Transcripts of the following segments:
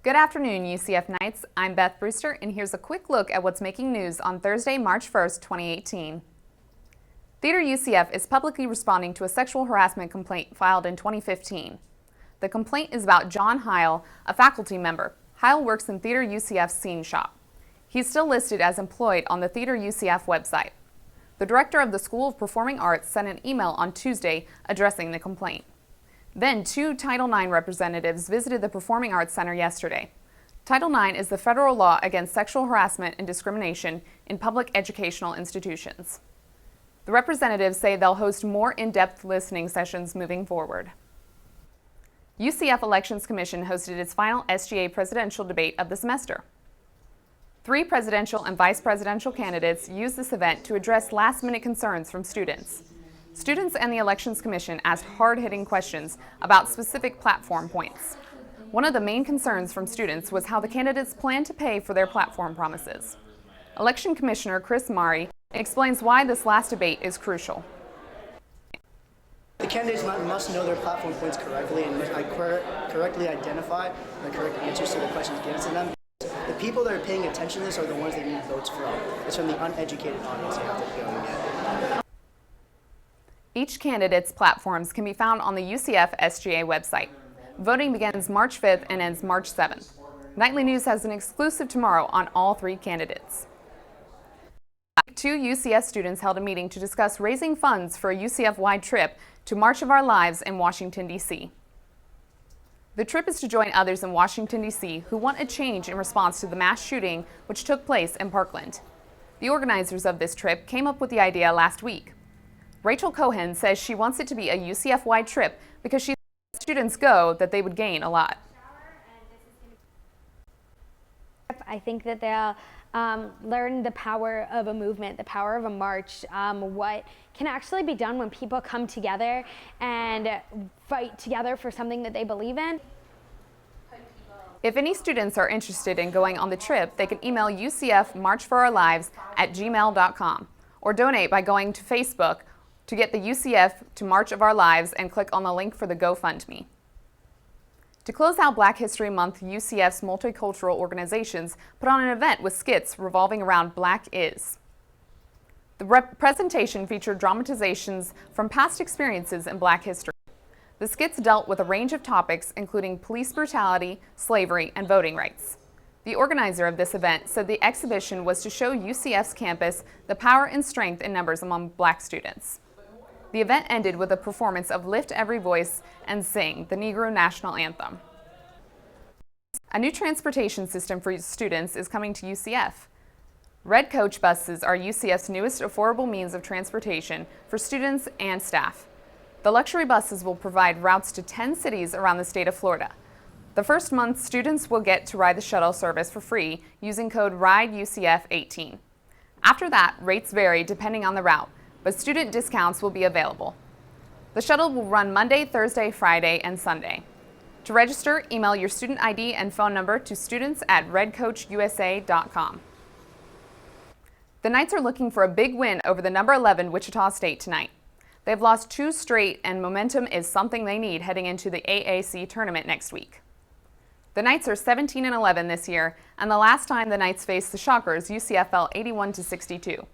Good afternoon, UCF Knights. I'm Beth Brewster, and here's a quick look at what's making news on Thursday, March 1st, 2018. Theater UCF is publicly responding to a sexual harassment complaint filed in 2015. The complaint is about John Heil, a faculty member. Heil works in Theater UCF's scene shop. He's still listed as employed on the Theater UCF website. The director of the School of Performing Arts sent an email on Tuesday addressing the complaint. Then, two Title IX representatives visited the Performing Arts Center yesterday. Title IX is the federal law against sexual harassment and discrimination in public educational institutions. The representatives say they'll host more in-depth listening sessions moving forward. UCF Elections Commission hosted its final SGA presidential debate of the semester. 3 presidential and vice presidential candidates used this event to address last-minute concerns from students. Students and the Elections Commission asked hard-hitting questions about specific platform points. One of the main concerns from students was how the candidates plan to pay for their platform promises. Election Commissioner Chris Mari explains why this last debate is crucial. The candidates must know their platform points correctly and must correctly identify the correct answers to the questions given to them. The people that are paying attention to this are the ones they need votes from. It's from the uneducated audience they have to go and get. Each candidate's platforms can be found on the UCF SGA website. Voting begins March 5th and ends March 7th. Nightly News has an exclusive tomorrow on all 3 candidates. 2 UCF students held a meeting to discuss raising funds for a UCF-wide trip to March of Our Lives in Washington, D.C. The trip is to join others in Washington, D.C. who want a change in response to the mass shooting which took place in Parkland. The organizers of this trip came up with the idea last week. Rachel Cohen says she wants it to be a UCF-wide trip because she thinks if students go that they would gain a lot. I think that they'll learn the power of a movement, the power of a march, what can actually be done when people come together and fight together for something that they believe in. If any students are interested in going on the trip, they can email ucfmarchforourlives@gmail.com or donate by going to Facebook to get the UCF to March of Our Lives and click on the link for the GoFundMe. To close out Black History Month, UCF's multicultural organizations put on an event with skits revolving around Black Is. The presentation featured dramatizations from past experiences in Black history. The skits dealt with a range of topics including police brutality, slavery, and voting rights. The organizer of this event said the exhibition was to show UCF's campus the power and strength in numbers among Black students. The event ended with a performance of Lift Every Voice and Sing, the Negro National Anthem. A new transportation system for students is coming to UCF. Red Coach buses are UCF's newest affordable means of transportation for students and staff. The luxury buses will provide routes to 10 cities around the state of Florida. The first month, students will get to ride the shuttle service for free using code RIDEUCF18. After that, rates vary depending on the route, but student discounts will be available. The shuttle will run Monday, Thursday, Friday, and Sunday. To register, email your student ID and phone number to students@redcoachusa.com. The Knights are looking for a big win over the number 11 Wichita State tonight. They've lost 2 straight, and momentum is something they need heading into the AAC tournament next week. The Knights are 17-11 this year, and the last time the Knights faced the Shockers, UCF fell 81-62.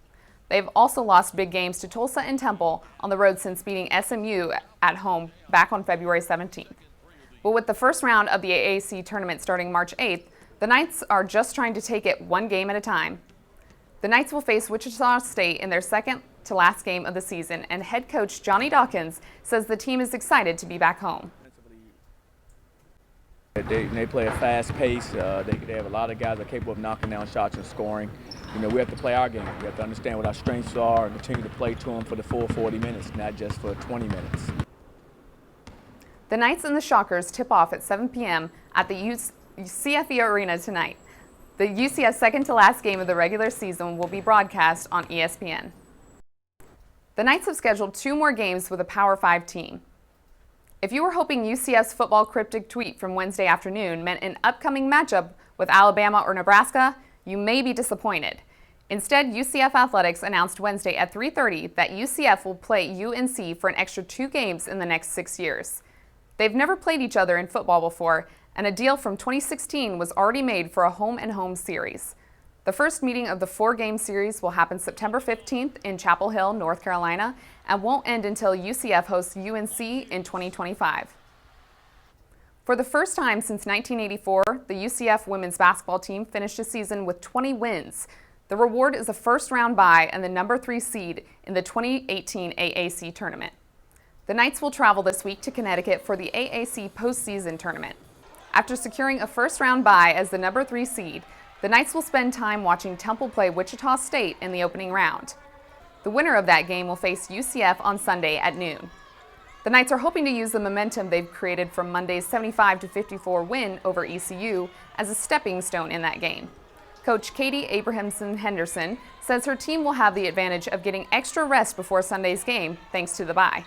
They've also lost big games to Tulsa and Temple on the road since beating SMU at home back on February 17th. But with the first round of the AAC tournament starting March 8th, the Knights are just trying to take it one game at a time. The Knights will face Wichita State in their second to last game of the season, and head coach Johnny Dawkins says the team is excited to be back home. They play a fast pace. They have a lot of guys that are capable of knocking down shots and scoring. We have to play our game. We have to understand what our strengths are and continue to play to them for the full 40 minutes, not just for 20 minutes. The Knights and the Shockers tip off at 7 p.m. at the CFE Arena tonight. The UCF second to last game of the regular season will be broadcast on ESPN. The Knights have scheduled 2 more games with a Power 5 team. If you were hoping UCF's football cryptic tweet from Wednesday afternoon meant an upcoming matchup with Alabama or Nebraska, you may be disappointed. Instead, UCF Athletics announced Wednesday at 3:30 that UCF will play UNC for an extra 2 games in the next 6 years. They've never played each other in football before, and a deal from 2016 was already made for a home-and-home series. The first meeting of the 4-game series will happen September 15th in Chapel Hill, North Carolina, and won't end until UCF hosts UNC in 2025. For the first time since 1984, the UCF women's basketball team finished the season with 20 wins. The reward is a first-round bye and the number 3 seed in the 2018 AAC tournament. The Knights will travel this week to Connecticut for the AAC postseason tournament. After securing a first-round bye as the number 3 seed, the Knights will spend time watching Temple play Wichita State in the opening round. The winner of that game will face UCF on Sunday at noon. The Knights are hoping to use the momentum they've created from Monday's 75-54 win over ECU as a stepping stone in that game. Coach Katie Abrahamson-Henderson says her team will have the advantage of getting extra rest before Sunday's game thanks to the bye.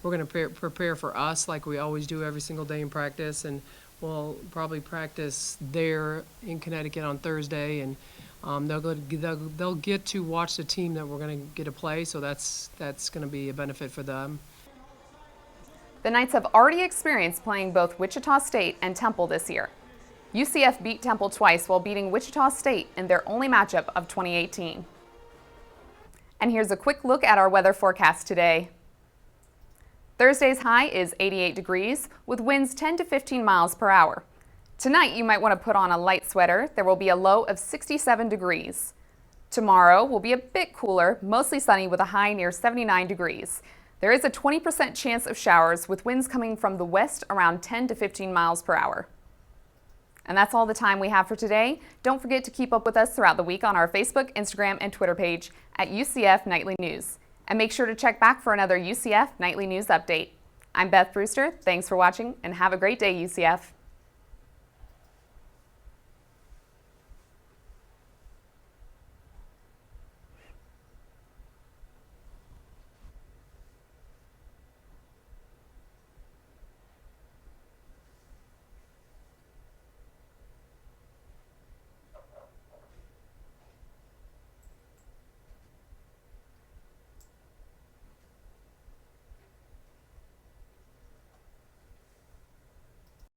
We're going to prepare for us like we always do every single day in practice, and we'll probably practice there in Connecticut on Thursday, and they'll get to watch the team that we're going to get to play, so that's going to be a benefit for them. The Knights have already experienced playing both Wichita State and Temple this year. UCF beat Temple twice while beating Wichita State in their only matchup of 2018. And here's a quick look at our weather forecast today. Thursday's high is 88 degrees with winds 10 to 15 miles per hour. Tonight you might want to put on a light sweater. There will be a low of 67 degrees. Tomorrow will be a bit cooler, mostly sunny with a high near 79 degrees. There is a 20% chance of showers with winds coming from the west around 10 to 15 miles per hour. And that's all the time we have for today. Don't forget to keep up with us throughout the week on our Facebook, Instagram, and Twitter page at UCF Knightly News. And make sure to check back for another UCF Nightly News update. I'm Beth Brewster. Thanks for watching and have a great day, UCF.